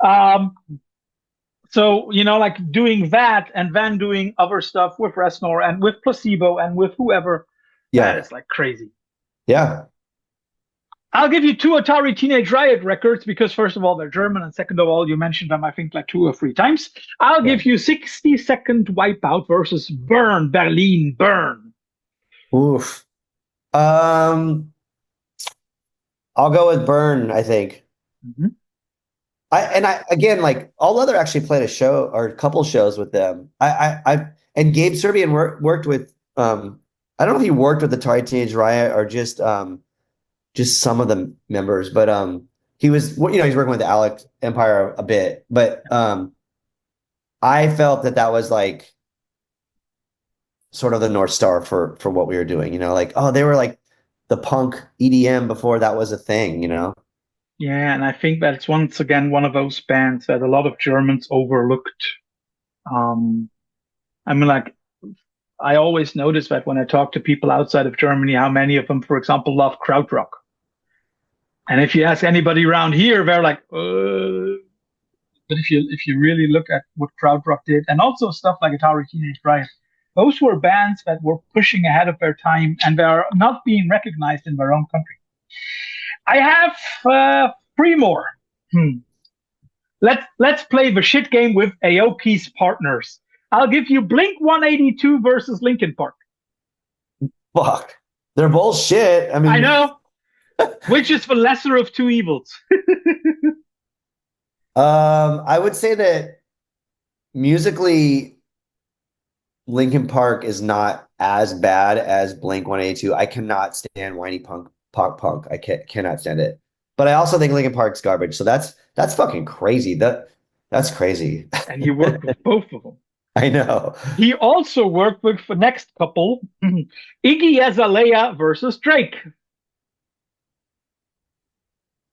Um, so, like doing that and then doing other stuff with Resnor and with Placebo and with whoever, that Yeah. is like crazy. Yeah. I'll give you two Atari Teenage Riot records because, first of all, they're German, and second of all, you mentioned them, I think, like two or three times. I'll Yeah. give you 60-second Wipeout versus Burn, Berlin, Burn. Oof. Um, I'll go with Burn, I think. Mhm. I again, like All Other actually played a show or a couple shows with them. And Gabe Serbian worked with I don't know if he worked with the Atari Teenage Riot or just some of the members, but he was he's working with the Alex Empire a bit, but I felt that was like sort of the North Star for what we were doing, like, oh, they were like the punk EDM before that was a thing. Yeah, and I think that's once again one of those bands that a lot of Germans overlooked. Um, I mean, like, I always notice that when I talk to people outside of Germany, how many of them, for example, love krautrock. And if you ask anybody around here, they're like, but if you really look at what krautrock did, and also stuff like Atari Teenage Riot, those were bands that were pushing ahead of their time, and they are not being recognized in their own country. I have three more. Hmm. Let's play the shit game with Aoki's partners. I'll give you Blink 182 versus Linkin Park. Fuck, they're bullshit. I I mean, know, which is the lesser of two evils. I would say that musically, Linkin Park is not as bad as Blink 182. I cannot stand whiny punk. I cannot stand it. But I also think Linkin Park's garbage. So that's fucking crazy. That's crazy. And he worked with both of them. I know. He also worked with the next couple, Iggy Azalea versus Drake.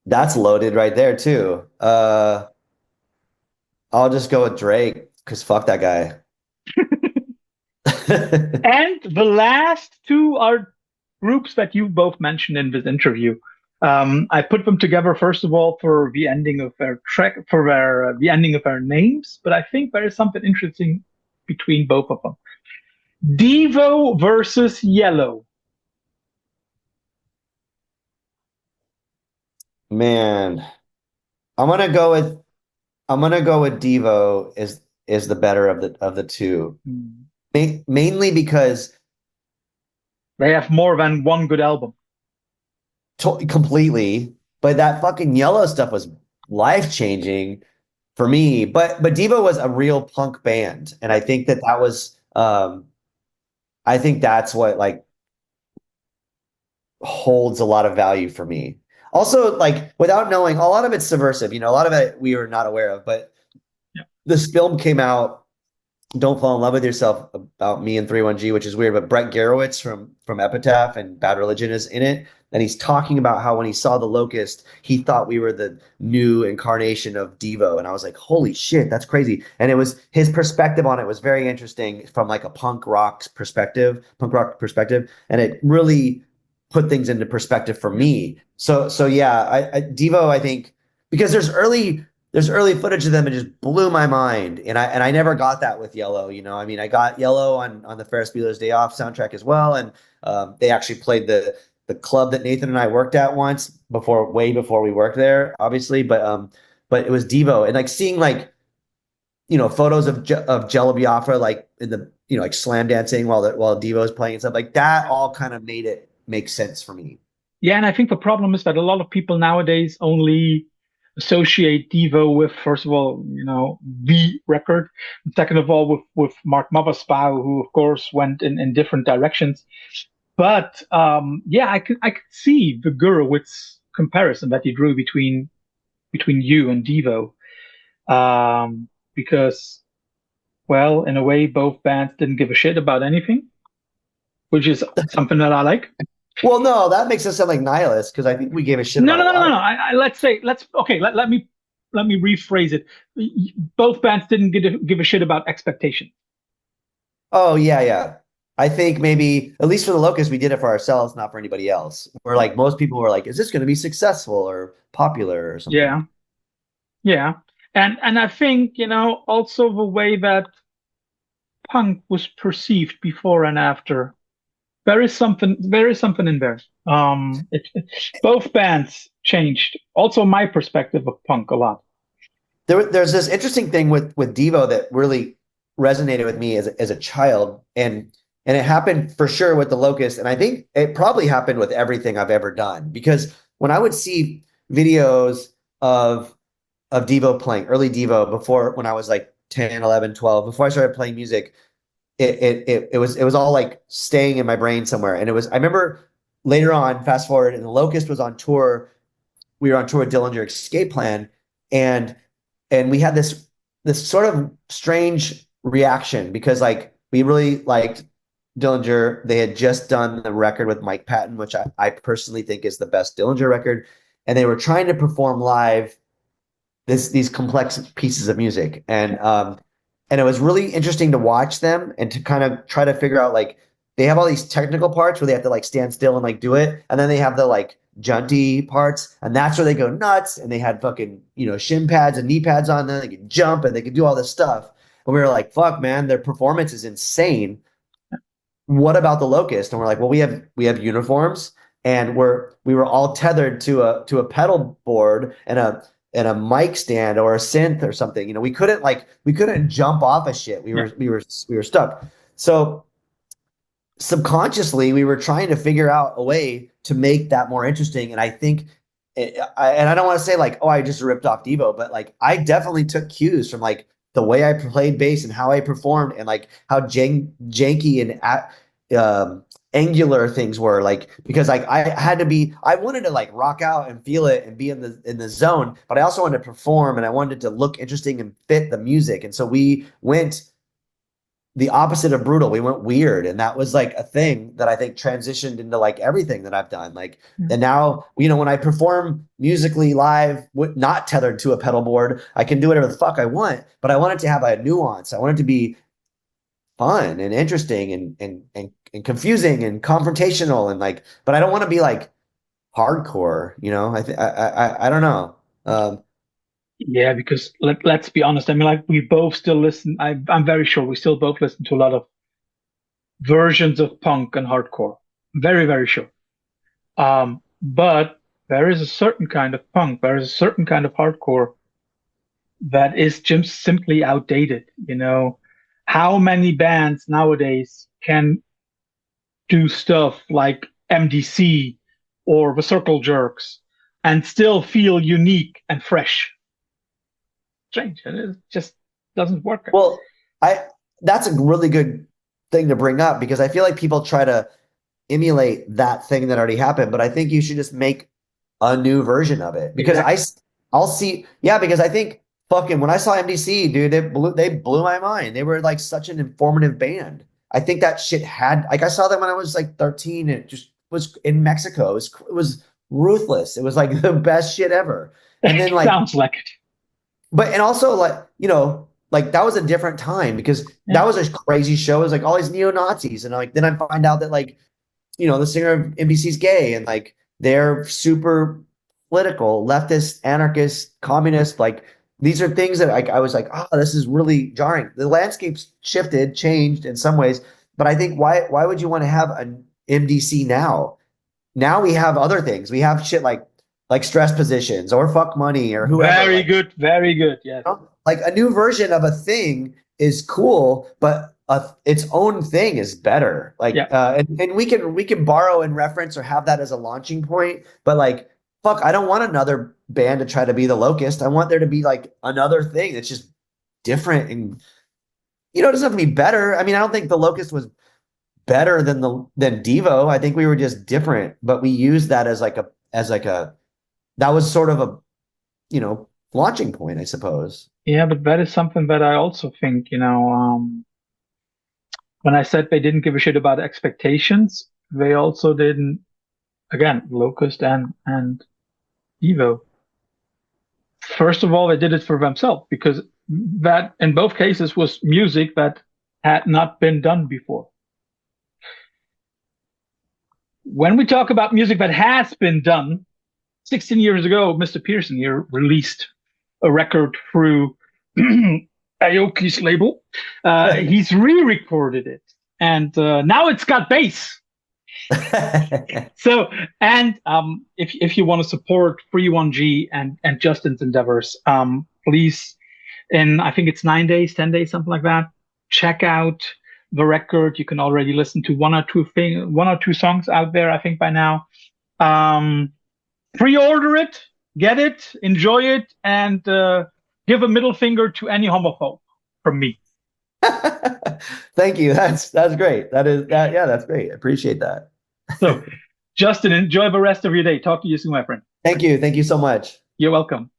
That's loaded right there too. I'll just go with Drake because fuck that guy. And the last two are groups that you both mentioned in this interview. I put them together first of all for the ending of their track, for the ending of their names, but I think there is something interesting between both of them. Devo versus Yellow. Man, I'm gonna go with I'm gonna go with Devo is the better of the two. Mainly because They have more than one good album. completely, but that fucking Yellow stuff was life changing for me. But Devo was a real punk band, and I think that was I think that's what like holds a lot of value for me. Also, like without knowing, a lot of it's subversive. A lot of it we were not aware of, but Yeah. this film came out, Don't Fall in Love with Yourself, about me and 31G, which is weird, but Brett Garowitz from Epitaph and Bad Religion is in it. And he's talking about how when he saw the Locust, he thought we were the new incarnation of Devo. And I was like, holy shit, that's crazy. And it was his perspective on it was very interesting from like a punk rock perspective. And it really put things into perspective for me. So yeah, Devo, I think, because there's early footage of them and just blew my mind. And I never got that with Yellow. I mean, I got Yellow on the Ferris Bueller's Day Off soundtrack as well. And they actually played the club that Nathan and I worked at once way before we worked there, obviously. But it was Devo, and like seeing like photos of Jello Biafra like in the like slam dancing while Devo's playing and stuff like that all kind of made it make sense for me. Yeah, and I think the problem is that a lot of people nowadays only associate Devo with, first of all, the record, and second of all, with Mark Mothersbaugh, who of course went in different directions. But yeah, I could see the Gurewitz comparison that you drew between you and Devo, because, well, in a way, both bands didn't give a shit about anything, which is something that I like. Well, no, that makes us sound like nihilists because I think we gave a shit No, about no, a no, no, lot of. no. Let's say let's okay. Let me rephrase it. Both bands didn't give a shit about expectation. Oh yeah, yeah. I think maybe at least for the Locust, we did it for ourselves, not for anybody else. Where like most people were like, "Is this going to be successful or popular or something?" Yeah, yeah. And I think, also the way that punk was perceived before and after. There is something in there. Both bands changed. Also, my perspective of punk a lot. There's this interesting thing with Devo that really resonated with me as a child, and it happened for sure with the Locust, and I think it probably happened with everything I've ever done because when I would see videos of of Devo playing early Devo before when I was like 10, 11, 12, before I started playing music, it was all like staying in my brain somewhere, and it was I remember later on, fast forward, and the Locust was on tour. We were on tour with Dillinger Escape Plan, and we had this sort of strange reaction because like we really liked Dillinger. They had just done the record with Mike Patton, which I personally think is the best Dillinger record, and they were trying to perform live these complex pieces of music, and it was really interesting to watch them and to kind of try to figure out like they have all these technical parts where they have to like stand still and like do it, and then they have the like jaunty parts, and that's where they go nuts. And they had fucking shin pads and knee pads on them. They could jump and they could do all this stuff, and we were like, "Fuck, man, their performance is insane. What about the Locust?" And we're like, "Well, we have uniforms, and we were all tethered to a pedal board and a mic stand or a synth or something. We couldn't jump off of shit. We Yeah. were we were stuck. So subconsciously, we were trying to figure out a way to make that more interesting. And I think, and I don't want to say like, oh, I just ripped off Devo, but like I definitely took cues from like the way I played bass and how I performed and like how janky and angular things were like because like I wanted to like rock out and feel it and be in the zone, but I also wanted to perform and I wanted to look interesting and fit the music. And so we went the opposite of brutal. We went weird, and that was like a thing that I think transitioned into like everything that I've done. Like, and now when I perform musically live, not tethered to a pedal board, I can do whatever the fuck I want. But I want it to have a nuance. I want it to be fun and interesting and confusing and confrontational and like. But I don't want to be like hardcore. I don't know. Yeah, because let's be honest. I mean, like we both still listen. I'm very sure we still both listen to a lot of versions of punk and hardcore. Very, very sure. But there is a certain kind of punk, there is a certain kind of hardcore that is just simply outdated. How many bands nowadays can do stuff like MDC or the Circle Jerks and still feel unique and fresh? Strange. And it just doesn't work. Well, I that's a really good thing to bring up because I feel like people try to emulate that thing that already happened, but I think you should just make a new version of it because Exactly. I'll see. Yeah, because I think fucking when I saw MDC, dude, they blew my mind. They were like such an informative band. I think that shit had like I saw them when I was like 13 and it just was in Mexico. It was ruthless. It was like the best shit ever. And then like Sounds like it. but and also like like that was a different time because Yeah. that was a crazy show. It was like all these neo Nazis, and like then I find out that like the singer of NBC's gay, and like they're super political, leftist, anarchist, communist. Like these are things that I was like, oh, this is really jarring. The landscape's shifted, changed in some ways, but I think why would you want to have an MDC now? Now we have other things. We have shit like stress positions or fuck money or whoever. Very Like good. Very good. Yes. like a new version of a thing is cool, but its own thing is better. Like, Yeah. and we can borrow and reference or have that as a launching point. But like, fuck, I don't want another band to try to be the Locust. I want there to be like another thing that's just different and it doesn't have to be better. I mean, I don't think the Locust was better than Devo. I think we were just different, but we used that as like a that was sort of a launching point, I suppose. Yeah, but that is something that I also think, when I said they didn't give a shit about expectations, they also didn't. again, Locust and Evo. First of all, they did it for themselves because that in both cases was music that had not been done before. When we talk about music that has been done, 16 years ago, Mr. Pearson here released a record through Aoki's label. He's re-recorded it, and now it's got bass. So, and if you want to support Free 1G and Justin's endeavors, please, in I think it's 9 days, 10 days, something like that, check out the record. You can already listen to one or two songs out there, I think by now. Pre-order it, get it, enjoy it, and give a middle finger to any homophobe from me. Thank you. That's great. Yeah, that's great. I appreciate that. So, Justin, enjoy the rest of your day. Talk to you soon, my friend. Thank you. Thank you so much. You're welcome.